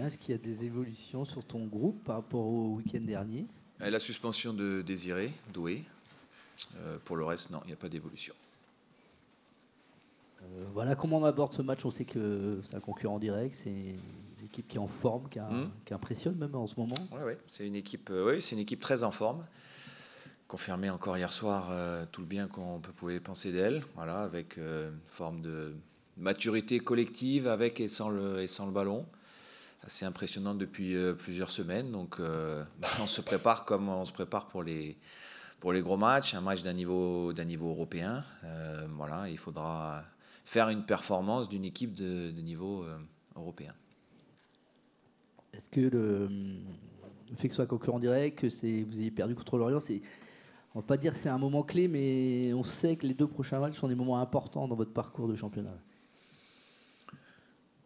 bien. Est-ce qu'il y a des évolutions sur ton groupe par rapport au week-end dernier? La suspension de Désiré Doué. Pour le reste, non, il n'y a pas d'évolution. Voilà, comment on aborde ce match? On sait que c'est un concurrent direct, c'est une équipe qui est en forme, qui impressionne même en ce moment. Oui, c'est une équipe, c'est une équipe très en forme. Confirmé encore hier soir tout le bien qu'on pouvait penser d'elle, voilà, avec une forme de maturité collective avec et sans le ballon. Assez impressionnante depuis plusieurs semaines. Donc on se prépare comme on se prépare pour les gros matchs, un match d'un niveau européen. Voilà, il faudra faire une performance d'une équipe de niveau européen. Est-ce que le fait que ce soit concurrent direct, que vous ayez perdu contre l'Orient, on ne va pas dire que c'est un moment clé, mais on sait que les 2 prochains matchs sont des moments importants dans votre parcours de championnat.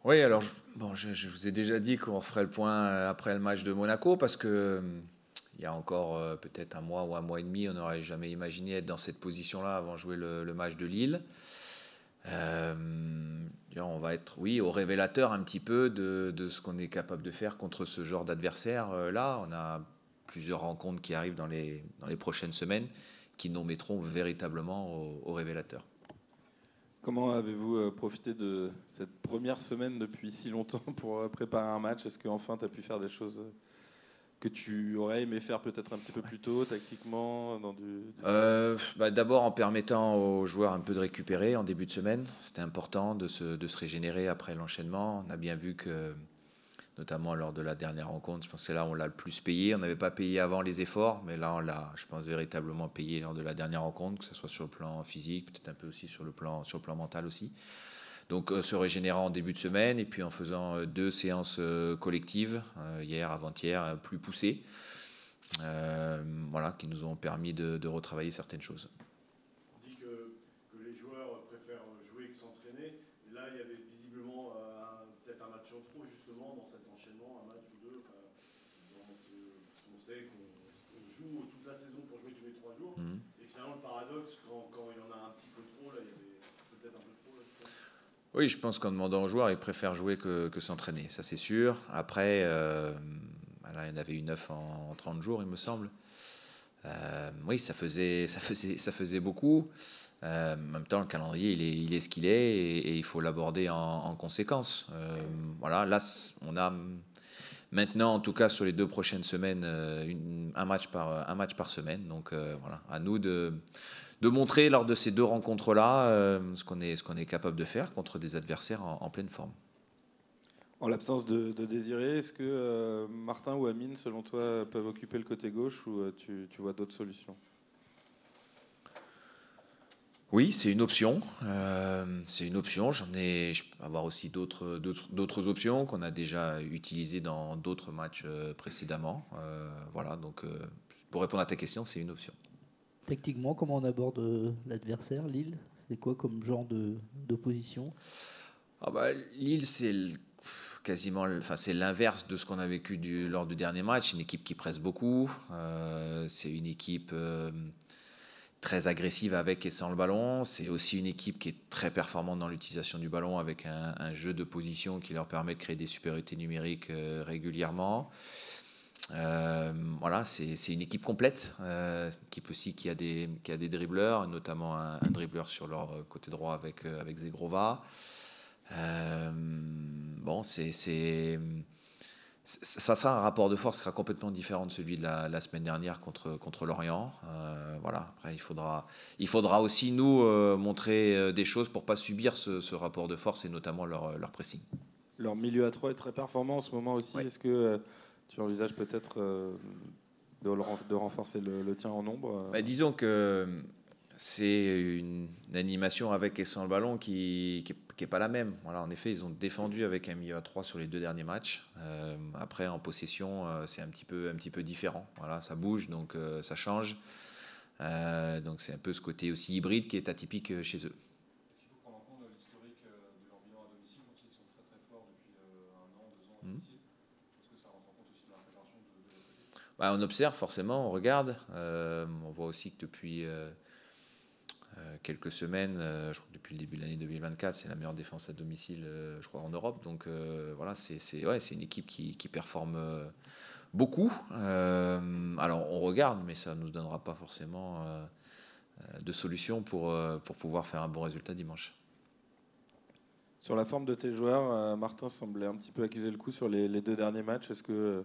Oui, alors je vous ai déjà dit qu'on ferait le point après le match de Monaco, parce que il y a encore peut-être un mois ou un mois et demi, on n'aurait jamais imaginé être dans cette position-là avant de jouer le match de Lille. On va être, au révélateur un petit peu de ce qu'on est capable de faire contre ce genre d'adversaire. Là, on a plusieurs rencontres qui arrivent dans les prochaines semaines qui nous mettront véritablement au révélateur. Comment avez-vous profité de cette première semaine depuis si longtemps pour préparer un match? Est-ce qu'enfin tu as pu faire des choses que tu aurais aimé faire peut-être un petit peu plus tôt, tactiquement D'abord en permettant aux joueurs un peu de récupérer en début de semaine. C'était important de se régénérer après l'enchaînement. On a bien vu que, notamment lors de la dernière rencontre, je pense que c'est là où on l'a le plus payé. On n'avait pas payé avant les efforts, mais là on l'a, je pense, véritablement payé lors de la dernière rencontre, que ce soit sur le plan physique, peut-être un peu aussi sur le plan mental aussi. Donc se régénérant en début de semaine et puis en faisant 2 séances collectives, hier, avant-hier, plus poussées, voilà, qui nous ont permis de retravailler certaines choses. On dit que les joueurs préfèrent jouer que s'entraîner. Et là, il y avait visiblement peut-être un match en trop justement dans cet enchaînement, un match ou deux. On sait qu'on joue toute la saison pour jouer tous les 3 jours. Et finalement, le paradoxe, quand il y en a un petit peu trop, là, il y avait peut-être un peu trop. Là, oui, je pense qu'en demandant aux joueurs, ils préfèrent jouer que s'entraîner, ça c'est sûr. Après, là, il y en avait eu 9 en 30 jours, il me semble. Oui, ça faisait beaucoup. En même temps, le calendrier, il est ce qu'il est et il faut l'aborder en conséquence. Voilà, là, on a maintenant, en tout cas sur les 2 prochaines semaines, un match par semaine. Donc voilà, à nous de montrer lors de ces 2 rencontres-là ce qu'on est capable de faire contre des adversaires en pleine forme. En l'absence de Désiré, est-ce que Martin ou Amine, selon toi, peuvent occuper le côté gauche ou tu vois d'autres solutions? Oui, c'est une option. Je peux avoir aussi d'autres options qu'on a déjà utilisées dans d'autres matchs précédemment. Voilà, donc pour répondre à ta question, c'est une option. Tactiquement, comment on aborde l'adversaire, Lille? C'est quoi comme genre d'opposition? Lille, c'est c'est l'inverse de ce qu'on a vécu lors du dernier match. Une équipe qui presse beaucoup. C'est une équipe très agressive avec et sans le ballon. C'est aussi une équipe qui est très performante dans l'utilisation du ballon avec un jeu de position qui leur permet de créer des supériorités numériques régulièrement. Voilà, c'est une équipe complète. C'est une équipe aussi qui a des dribbleurs, notamment un dribbleur sur leur côté droit avec Zegrova. Ça sera un rapport de force qui sera complètement différent de celui de la semaine dernière contre l'Orient. Voilà. Après, il faudra aussi nous montrer des choses pour ne pas subir ce rapport de force et notamment leur pressing. Leur milieu à 3 est très performant en ce moment aussi. Ouais. Est-ce que tu envisages peut-être de renforcer le tien en nombre? Disons que c'est une animation avec et sans le ballon qui est pas la même. Voilà, en effet, ils ont défendu avec un milieu à 3 sur les 2 derniers matchs. Après, en possession, c'est un petit peu différent. Voilà, ça bouge, donc ça change. Donc c'est un peu ce côté aussi hybride qui est atypique chez eux. Est-ce qu'il faut prendre en compte l'historique de leur bilan à domicile? On sait qu'ils sont très très forts depuis 1 an, 2 ans à domicile. Est-ce que ça rentre en compte aussi dans la préparation de votre côté? On observe forcément, on regarde. On voit aussi que depuis quelques semaines. Je crois que depuis le début de l'année 2024, c'est la meilleure défense à domicile, je crois, en Europe. Donc voilà, c'est une équipe qui performe beaucoup. Alors on regarde, mais ça ne nous donnera pas forcément de solution pour pouvoir faire un bon résultat dimanche. Sur la forme de tes joueurs, Martin semblait un petit peu accuser le coup sur les 2 derniers matchs. Est-ce que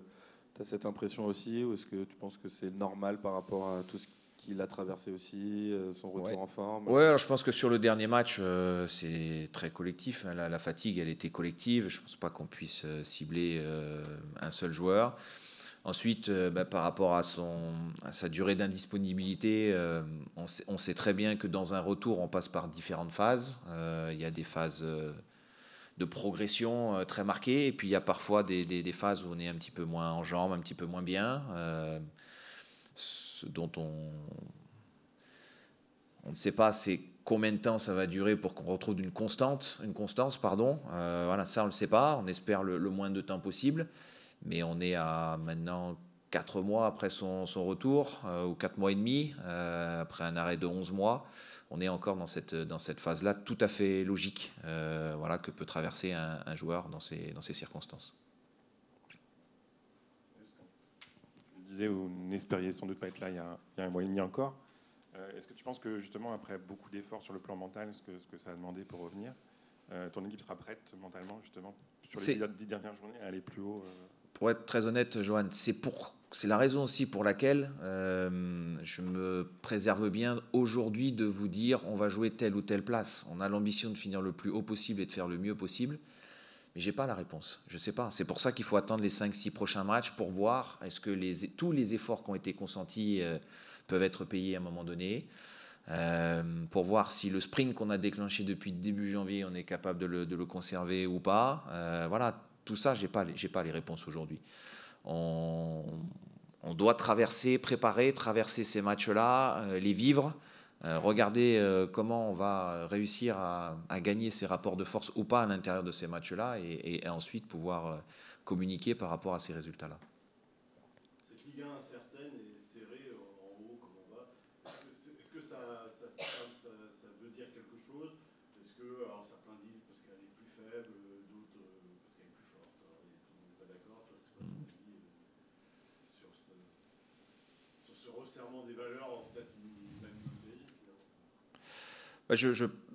tu as cette impression aussi, ou est-ce que tu penses que c'est normal par rapport à tout ce qu'il a traversé aussi, son retour en forme? Ouais, alors je pense que sur le dernier match, c'est très collectif. La fatigue, elle était collective. Je ne pense pas qu'on puisse cibler un seul joueur. Ensuite, par rapport à sa durée d'indisponibilité, on sait très bien que dans un retour, on passe par différentes phases. Il y a des phases de progression très marquées, et puis il y a parfois des phases où on est un petit peu moins en jambes, un petit peu moins bien, ce dont on ne sait pas c'est combien de temps ça va durer pour qu'on retrouve une constance. Voilà, ça on ne le sait pas. On espère le moins de temps possible. Mais on est à maintenant 4 mois après son retour, ou 4 mois et demi, après un arrêt de 11 mois. On est encore dans cette phase-là tout à fait logique, que peut traverser un joueur dans ces circonstances. Je disais, vous n'espériez sans doute pas être là il y a un mois et demi encore. Est-ce que tu penses que justement, après beaucoup d'efforts sur le plan mental, ce que ça a demandé pour revenir, ton équipe sera prête mentalement justement sur les 10 dernières journées à aller plus haut? Pour être très honnête, Johan, c'est la raison aussi pour laquelle je me préserve bien aujourd'hui de vous dire on va jouer telle ou telle place. On a l'ambition de finir le plus haut possible et de faire le mieux possible, mais je n'ai pas la réponse. Je ne sais pas. C'est pour ça qu'il faut attendre les 5-6 prochains matchs pour voir est-ce que tous les efforts qui ont été consentis peuvent être payés à un moment donné, pour voir si le sprint qu'on a déclenché depuis début janvier, on est capable de le conserver ou pas. Voilà. Tout ça, j'ai pas les réponses aujourd'hui. On doit préparer ces matchs-là, les vivre, regarder comment on va réussir à gagner ces rapports de force ou pas à l'intérieur de ces matchs-là, et ensuite pouvoir communiquer par rapport à ces résultats-là. Cette Ligue 1 incertaine et serrée en haut comme en bas, est-ce que ça veut dire quelque chose? Est-ce que, alors certains disent parce qu'elle est plus faible, d'autres parce qu'elle est plus forte, et tout le monde n'est pas d'accord. Toi, c'est quoi ton avis sur ce resserrement des valeurs, peut-être même numérique?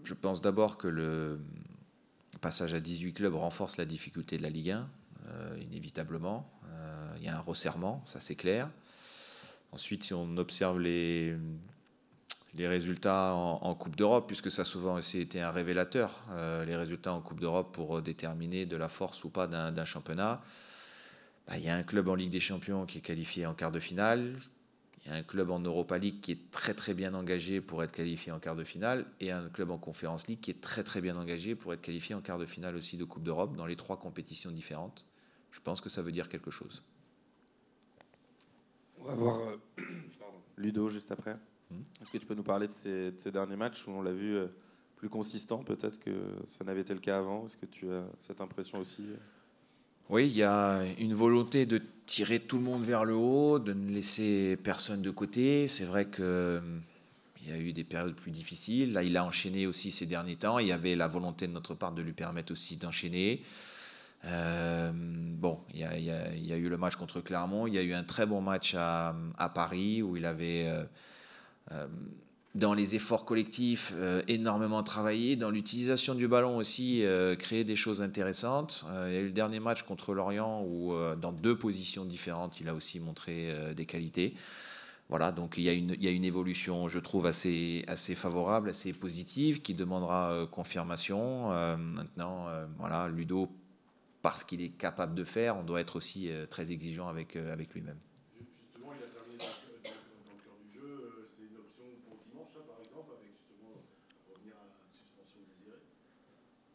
Je pense d'abord que le passage à 18 clubs renforce la difficulté de la Ligue 1, inévitablement. Il y a un resserrement, ça c'est clair. Ensuite, si on observe les résultats en Coupe d'Europe, puisque ça a souvent aussi été un révélateur, les résultats en Coupe d'Europe pour déterminer de la force ou pas d'un championnat. Il y a un club en Ligue des Champions qui est qualifié en quart de finale. Il y a un club en Europa League qui est très très bien engagé pour être qualifié en quart de finale, et un club en Conference League qui est très très bien engagé pour être qualifié en quart de finale aussi de Coupe d'Europe dans les 3 compétitions différentes. Je pense que ça veut dire quelque chose. On va voir Ludo juste après. Est-ce que tu peux nous parler de ces derniers matchs où on l'a vu plus consistant, peut-être que ça n'avait été le cas avant? Est-ce que tu as cette impression aussi? Oui, il y a une volonté de tirer tout le monde vers le haut, de ne laisser personne de côté. C'est vrai qu'il y a eu des périodes plus difficiles. Là, il a enchaîné aussi ces derniers temps. Il y avait la volonté de notre part de lui permettre aussi d'enchaîner. Il y a eu le match contre Clermont. Il y a eu un très bon match à Paris où il avait... dans les efforts collectifs, énormément travaillé. Dans l'utilisation du ballon aussi, créer des choses intéressantes. Il y a eu le dernier match contre Lorient où, dans 2 positions différentes, il a aussi montré des qualités. Voilà, donc il y a une évolution, je trouve, assez favorable, assez positive, qui demandera confirmation. Maintenant, Ludo, parce qu'il est capable de faire, on doit être aussi très exigeant avec lui-même. Justement, il a terminé dans le cœur du jeu. C'est une option pour dimanche, par exemple, avec justement revenir à la suspension désirée?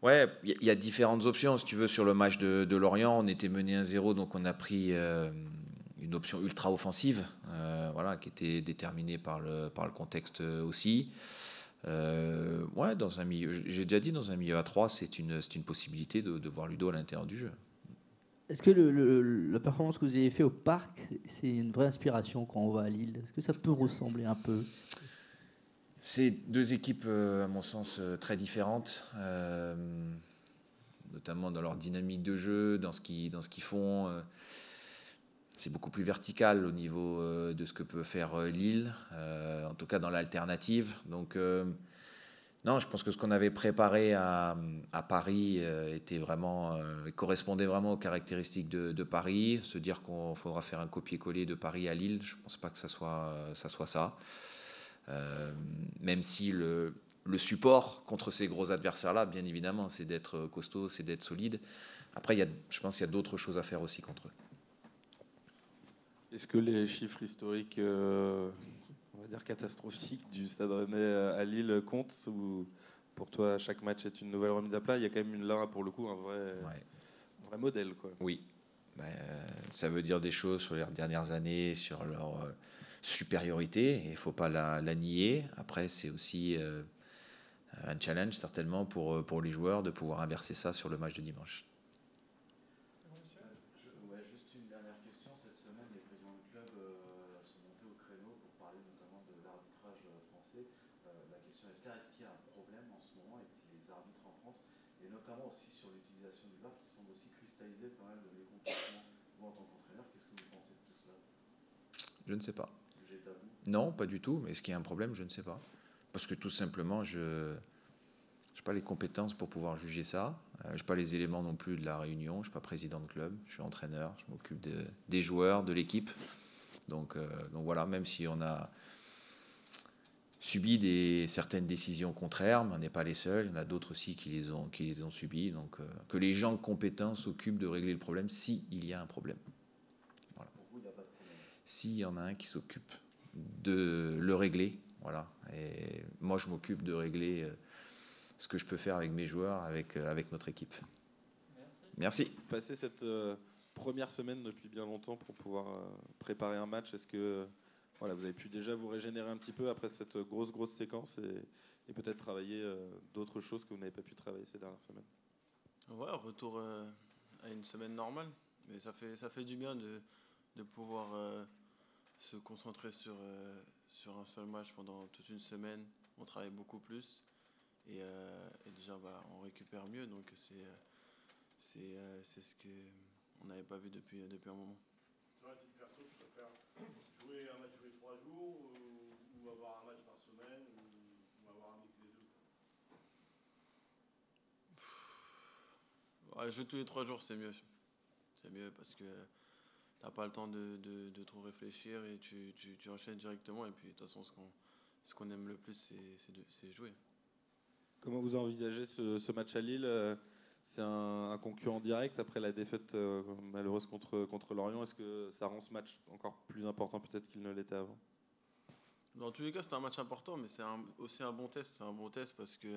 Ouais, il y a différentes options. Si tu veux, sur le match de Lorient, on était mené 1-0, donc on a pris une option ultra offensive, qui était déterminée par le contexte aussi. Dans un milieu, j'ai déjà dit, dans un milieu à 3, c'est une possibilité de voir Ludo à l'intérieur du jeu. Est-ce que la performance que vous avez fait au Parc, c'est une vraie inspiration quand on va à Lille? Est-ce que ça peut ressembler un peu? C'est deux équipes, à mon sens, très différentes, notamment dans leur dynamique de jeu, dans ce qu'ils font. C'est beaucoup plus vertical au niveau de ce que peut faire Lille, en tout cas dans l'alternative. Donc, non, je pense que ce qu'on avait préparé à Paris était vraiment, correspondait vraiment aux caractéristiques de Paris. Se dire qu'on faudra faire un copier-coller de Paris à Lille, je ne pense pas que ça soit ça. Même si le support contre ces gros adversaires-là, bien évidemment, c'est d'être costaud, c'est d'être solide. Après, je pense qu'il y a d'autres choses à faire aussi contre eux. Est-ce que les chiffres historiques, on va dire catastrophiques, du Stade Rennais à Lille comptent, ou pour toi chaque match est une nouvelle remise à plat? Il y a quand même là pour le coup un vrai modèle, quoi. Oui, ça veut dire des choses sur les dernières années, sur leur supériorité, et il ne faut pas la nier. Après, c'est aussi un challenge certainement pour les joueurs de pouvoir inverser ça sur le match de dimanche. Juste une dernière question. Cette semaine, les présidents du club sont montés au créneau pour parler notamment de l'arbitrage français. La question est claire, est-ce qu'il y a un problème en ce moment avec les arbitres en France, et notamment aussi sur l'utilisation du VAR qui semble aussi cristalliser pas mal de mécontentement? Vous, en tant qu'entraîneur, qu'est-ce que vous pensez de tout cela? Je ne sais pas. Sujet tabou? Non, pas du tout. Mais est-ce qu'il y a un problème? Je ne sais pas. Parce que tout simplement, je n'ai pas les compétences pour pouvoir juger ça. Je n'ai pas les éléments non plus de la réunion. Je ne suis pas président de club. Je suis entraîneur. Je m'occupe des joueurs, de l'équipe. Donc voilà, même si on a subi certaines décisions contraires, mais on n'est pas les seuls. Il y en a d'autres aussi qui les ont subies. Donc que les gens compétents s'occupent de régler le problème s'il y a un problème. Voilà. Pour vous, il n'y a pas de problème? S'il y en a un qui s'occupe de le régler, voilà. Et moi, je m'occupe de régler ce que je peux faire avec mes joueurs, avec notre équipe. Merci. Passer cette première semaine depuis bien longtemps pour pouvoir préparer un match, est-ce que vous avez pu déjà vous régénérer un petit peu après cette grosse séquence et peut-être travailler d'autres choses que vous n'avez pas pu travailler ces dernières semaines? Ouais, retour à une semaine normale, mais ça fait du bien de pouvoir se concentrer sur un seul match pendant toute une semaine. On travaille beaucoup plus et déjà on récupère mieux, donc c'est ce qu'on n'avait pas vu depuis un moment. Sur un titre perso, tu préfères jouer un match tous les 3 jours ou avoir un match par semaine ou avoir un mix des deux? Ouais, jouer tous les 3 jours, c'est mieux. C'est mieux parce que t'as pas le temps de trop réfléchir et tu enchaînes directement. Et puis de toute façon, ce qu'on aime le plus, c'est jouer. Comment vous envisagez ce match à Lille? C'est un concurrent direct après la défaite malheureuse contre Lorient. Est-ce que ça rend ce match encore plus important peut-être qu'il ne l'était avant? Dans tous les cas, c'est un match important, mais c'est aussi un bon test. C'est un bon test parce que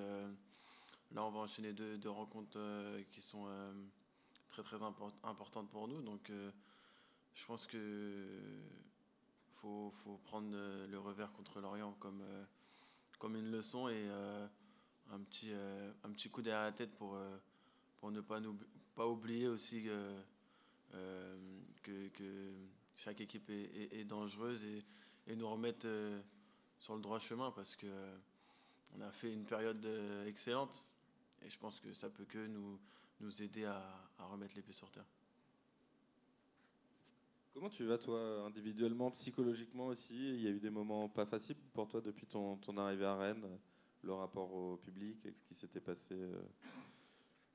là, on va enchaîner deux rencontres qui sont très importantes pour nous. Donc, je pense que faut prendre le revers contre Lorient comme une leçon et un petit coup derrière la tête pour ne pas oublier aussi que chaque équipe est dangereuse et nous remettre sur le droit chemin parce que on a fait une période excellente et je pense que ça peut que nous aider à remettre les pieds sur terre. Comment tu vas, toi, individuellement, psychologiquement aussi? Il y a eu des moments pas faciles pour toi depuis ton arrivée à Rennes, le rapport au public, avec ce qui s'était passé.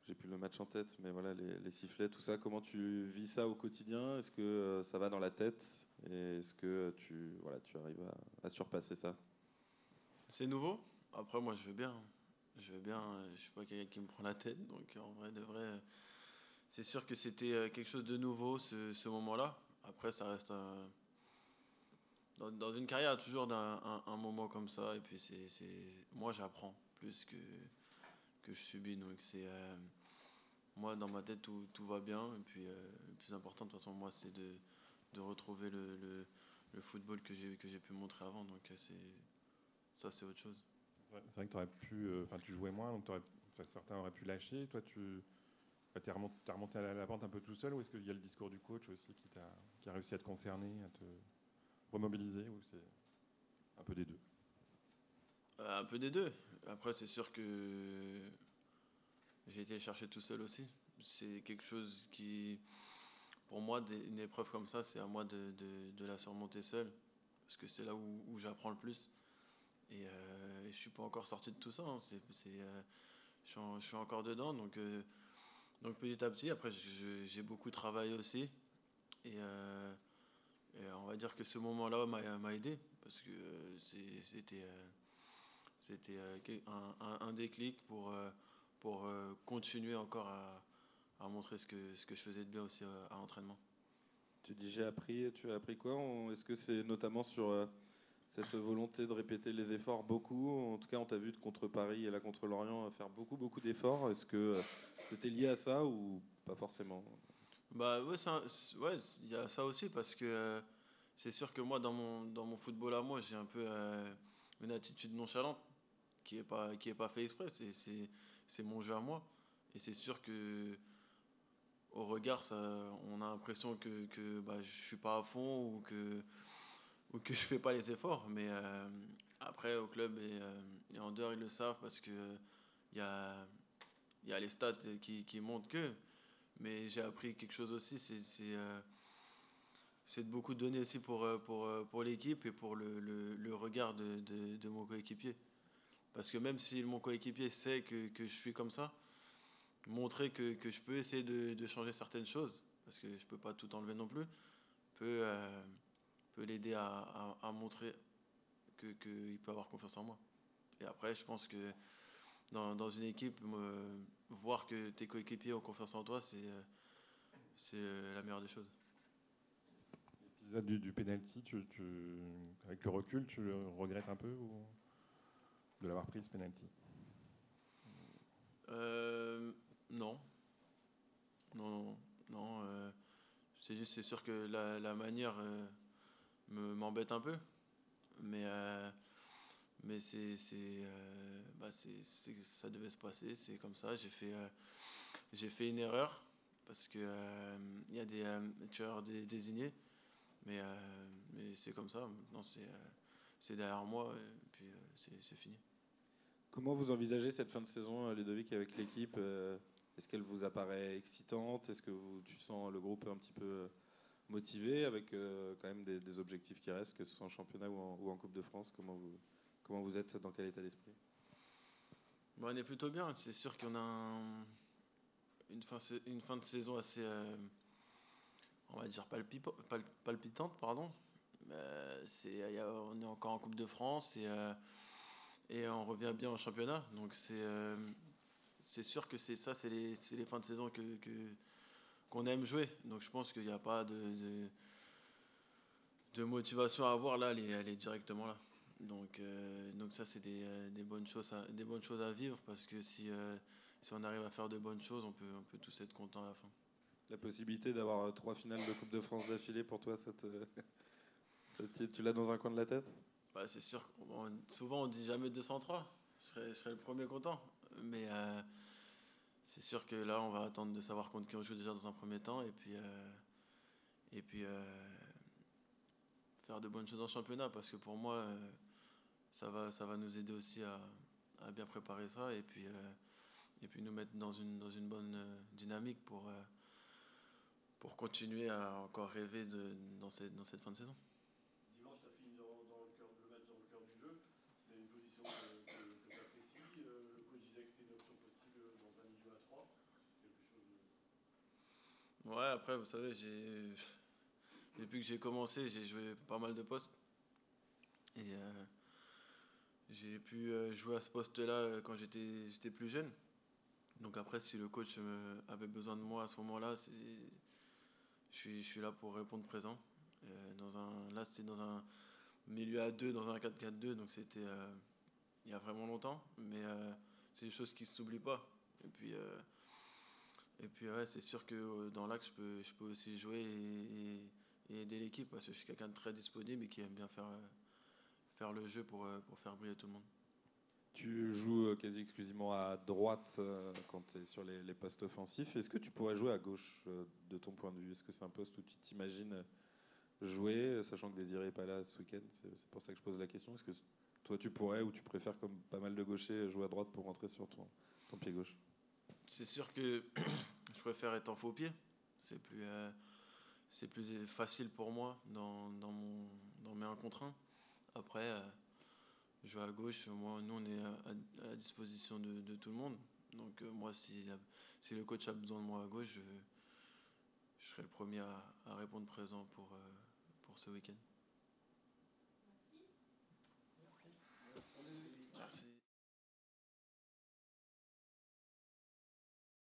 J'ai plus le match en tête, mais voilà, les sifflets, tout ça. Comment tu vis ça au quotidien? Est-ce que ça va dans la tête? Et est-ce que tu arrives à surpasser ça? C'est nouveau. Après, moi, je veux bien. Je suis pas quelqu'un qui me prend la tête. Donc, en vrai, de vrai, c'est sûr que c'était quelque chose de nouveau, ce moment-là. Après, ça reste dans une carrière, toujours un moment comme ça. Et puis, moi, j'apprends plus que je subis. Donc, moi, dans ma tête, tout va bien. Et puis, le plus important, de toute façon, moi, c'est de retrouver le football que j'ai pu montrer avant. Donc, ça, c'est autre chose. C'est vrai que tu aurais pu, tu jouais moins, donc certains auraient pu lâcher. Toi, t'es remonté à la pente un peu tout seul, ou est-ce qu'il y a le discours du coach aussi qui a réussi à te concerner, à te remobiliser, ou c'est un peu des deux? Un peu des deux. Après, c'est sûr que j'ai été chercher tout seul aussi. C'est quelque chose qui, pour moi, une épreuve comme ça, c'est à moi de la surmonter seul. Parce que c'est là où j'apprends le plus. Et je ne suis pas encore sorti de tout ça. Hein. Je suis encore dedans. Donc petit à petit, après, j'ai beaucoup travaillé aussi. Et on va dire que ce moment-là m'a aidé. Parce que c'était un déclic pour continuer encore à montrer ce que je faisais de bien aussi à l'entraînement. Tu dis j'ai appris, tu as appris quoi? Est-ce que c'est notamment sur cette volonté de répéter les efforts beaucoup? En tout cas, on t'a vu contre Paris et là contre Lorient faire beaucoup d'efforts. Est-ce que c'était lié à ça ou pas forcément? Bah ouais, ouais, il y a ça aussi parce que c'est sûr que moi dans mon football à moi, j'ai un peu une attitude nonchalante qui est pas fait exprès, c'est mon jeu à moi et c'est sûr que au regard ça on a l'impression que bah, je suis pas à fond ou que je fais pas les efforts mais après au club et en dehors ils le savent parce que il y a les stats qui montrent que mais j'ai appris quelque chose aussi, c'est de beaucoup donner aussi pour l'équipe et pour le regard de mon coéquipier. Parce que même si mon coéquipier sait que je suis comme ça, montrer que je peux essayer de changer certaines choses, parce que je ne peux pas tout enlever non plus, peut l'aider à montrer qu'il peut avoir confiance en moi. Et après, je pense que dans une équipe, voir que tes coéquipiers ont confiance en toi, c'est la meilleure des choses. L'épisode du penalty, avec le recul, tu le regrettes un peu de l'avoir pris ce penalty? Non. Non. C'est sûr que la manière m'embête un peu, mais ça devait se passer, c'est comme ça. J'ai fait une erreur parce que il y a des tueurs désignés, mais c'est comme ça. Maintenant c'est derrière moi et puis c'est fini. Comment vous envisagez cette fin de saison, Ludovic, avec l'équipe? Est-ce qu'elle vous apparaît excitante? Est-ce que tu sens le groupe un petit peu motivé avec quand même des objectifs qui restent, que ce soit en championnat ou en Coupe de France? Comment vous êtes, dans quel état d'esprit? Bon, on est plutôt bien. C'est sûr qu'on a une fin de saison assez, on va dire, palpitante, pardon. On est encore en Coupe de France et on revient bien en championnat. Donc c'est sûr que c'est les fins de saison qu'on aime jouer. Donc je pense qu'il n'y a pas de motivation à avoir là, elle est directement là. Donc ça c'est des bonnes choses à vivre parce que si on arrive à faire de bonnes choses, on peut tous être contents à la fin. La possibilité d'avoir 3 finales de Coupe de France d'affilée, pour toi, tu l'as dans un coin de la tête? Bah, c'est sûr. Souvent on dit jamais 203. Je serais le premier content. Mais c'est sûr que là on va attendre de savoir contre qui on joue déjà dans un premier temps et puis faire de bonnes choses en championnat parce que pour moi ça va nous aider aussi à bien préparer ça et puis nous mettre dans une bonne dynamique pour continuer à encore rêver dans cette fin de saison. Dimanche, tu as fini le match dans le cœur du jeu. C'est une position que tu apprécies. Le coach disait que c'était une option possible dans un milieu à 3. Quelque chose de... Ouais, après, vous savez, depuis que j'ai commencé, j'ai joué pas mal de postes. Et j'ai pu jouer à ce poste-là quand j'étais plus jeune. Donc après, si le coach avait besoin de moi à ce moment-là, je suis là pour répondre présent. Là, c'était dans un milieu à 2, dans un 4-4-2, donc c'était il y a vraiment longtemps. Mais c'est des choses qui ne s'oublient pas. Et puis ouais, c'est sûr que dans l'axe, je peux aussi jouer et aider l'équipe parce que je suis quelqu'un de très disponible et qui aime bien faire le jeu pour faire briller tout le monde. Tu joues quasi exclusivement à droite quand tu es sur les postes offensifs. Est-ce que tu pourrais jouer à gauche de ton point de vue? Est-ce que c'est un poste où tu t'imagines jouer, sachant que Désiré n'est pas là ce week-end? C'est pour ça que je pose la question. Est-ce que toi tu pourrais ou tu préfères, comme pas mal de gauchers, jouer à droite pour rentrer sur ton pied gauche? C'est sûr que je préfère être en faux pied. C'est plus facile pour moi dans mes 1 contre 1. Après, jouer à gauche, nous on est à la disposition de tout le monde. Donc moi, si le coach a besoin de moi à gauche, je serai le premier à répondre présent pour ce week-end.